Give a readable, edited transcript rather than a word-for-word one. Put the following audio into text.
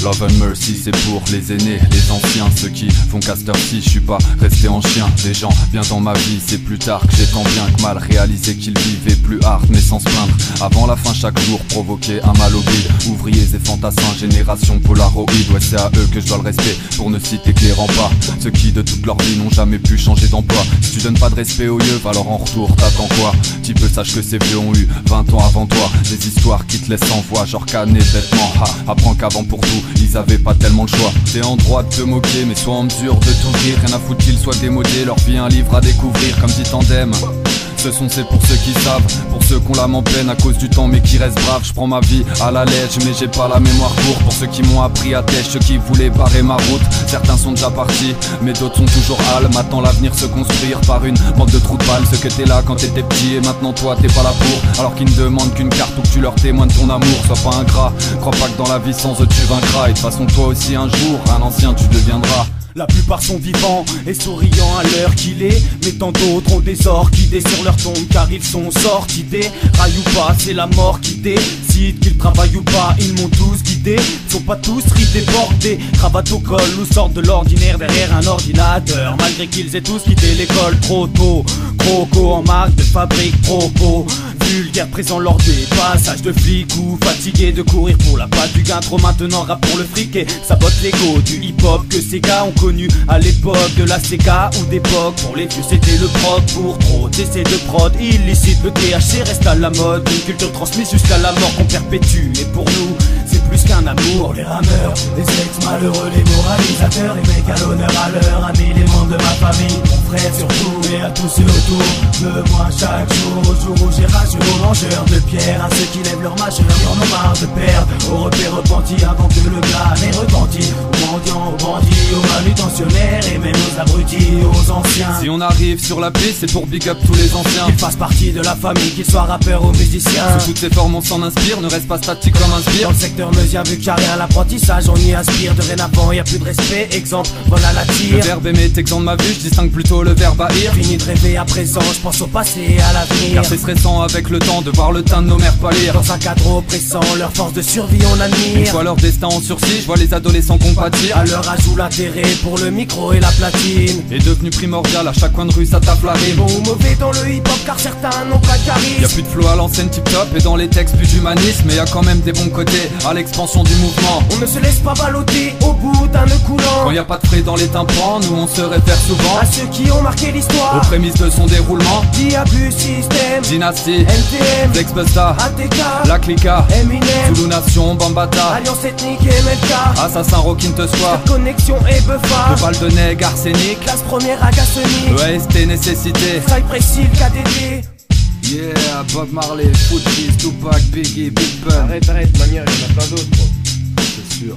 Love and mercy, c'est pour les aînés, les anciens, ceux qui font caster-ci. Je suis pas resté en chien, des gens bien dans ma vie. C'est plus tard que j'ai tant bien que mal réalisé qu'ils vivaient plus hard mais sans se plaindre. Avant la fin chaque jour provoquer un mal au bide. Ouvriers et fantassins, génération Polaroid. Ouais, c'est à eux que je dois le respect, pour ne citer que les remparts. Ceux qui de toute leur vie n'ont jamais pu changer d'emploi. Si tu donnes pas de respect aux yeux, alors en retour t'attends quoi? Petit peu sache que ces vieux ont eu 20 ans avant toi. Des histoires qui te laissent sans voix, genre cané bêtement. Apprends qu'avant pour tout, ils avaient pas tellement le choix. T'es en droit de te moquer, mais sois en mesure de t'ouvrir. Rien à foutre qu'ils soient démodés, leur vie un livre à découvrir. Comme dit Tandem, ce son c'est pour ceux qui savent, pour ceux qu'on l'âme en peine à cause du temps mais qui restent braves. Je prends ma vie à la lèche mais j'ai pas la mémoire courte. Pour ceux qui m'ont appris à têche, ceux qui voulaient barrer ma route. Certains sont déjà partis, mais d'autres sont toujours hal. M'attend l'avenir se construire par une bande de trous de balles. Ceux que t'es là quand t'étais petit et maintenant toi t'es pas là pour. Alors qu'ils ne demandent qu'une carte ou que tu leur témoignes ton amour. Sois pas ingrat, crois pas que dans la vie sans eux tu vaincras. Et de toute façon toi aussi un jour, un ancien tu deviendras. La plupart sont vivants et souriants à l'heure qu'il est, mais tant d'autres ont des orchidées sur leur tombe car ils sont sortis des rails ou pas, c'est la mort qui décide qu'ils travaillent ou pas. Ils m'ont tous guidé, ils sont pas tous ridés, bordés, cravates au col ou sortent de l'ordinaire derrière un ordinateur. Malgré qu'ils aient tous quitté l'école trop tôt, croco en marque de fabrique, propos vulgaire présent lors des passages de flics ou fatigués de courir pour la patte du gain. Trop maintenant rap pour le fric et sabote l'ego du hip-hop que ces gars ont connu à l'époque de la Sega ou d'époque. Pour les vieux c'était le proc, pour trop d'essais de prod illicite. Le THC reste à la mode, une culture transmise jusqu'à la mort qu'on perpétue. Et pour nous c'est plus qu'un amour. Les rameurs, les ex-malheureux, les moralisateurs, les mecs à l'honneur à l'heure, amis, les membres de ma famille, mon frère surtout, et à tous ceux autour de moi chaque jour. Au jour où j'ai ragé aux mangeurs de pierre, à ceux qui lèvent leur majeur, qui en ont marre de perdre, aux repères repentis avant que le gars n'ait retenti. Aux mendiants, aux bandits, aux manutentionnaires et même aux abrutis, aux anciens. Si on arrive sur la piste, c'est pour big up tous les anciens. Qu'ils fassent partie de la famille, qu'ils soient rappeurs ou musiciens. Sous toutes ces formes on s'en inspire, ne reste pas statique comme un spire. Dans le secteur meusien, vu qu'il y a rien à l'apprentissage, on y aspire. Dorénavant y a plus de respect, exemple, voilà la tire. Le verbe aimer est exempt de ma vue, je distingue plutôt le verbe haïr. Fini de rêver à présent, je pense au passé et à l'avenir. Car c'est stressant avec le temps de voir le teint de nos mères pâlir. Dans un cadre oppressant, leur force de survie on admire. Une fois leur destin en sursis, je vois les adolescents compatir. À leur ajout l'intérêt pour le micro et la platine est devenu primordial, à chaque coin de rue ça tape la rime. Bon ou mauvais dans le hip-hop car certains n'ont pas de charisme. Y'a plus de flow à l'ancienne tip top et dans les textes plus d'humanisme. Mais y'a quand même des bons côtés à l'expansion du mouvement. On ne se laisse pas balloter au bout d'un nœud coulant. Quand y a pas de frais dans les tympans, nous on se réfère souvent à ceux qui ont marqué l'histoire, aux prémices de son déroulement. Diabus System, Dynasty, NTM, Flexbusta, ATK, La Clica, Eminem, Zulu Nation, Bambata, Alliance Ethnique et MLK, Assassin Rockin' te soit, Connexion et Buffa, de balles de nègre, arsenic, classe première Agasonic, EST nécessité, Cypress Hill, KDD. Yeah, Bob Marley, Footloose, Tupac, Biggie, Big Pun. Arrête, manière, il y en a plein d'autres. C'est sûr.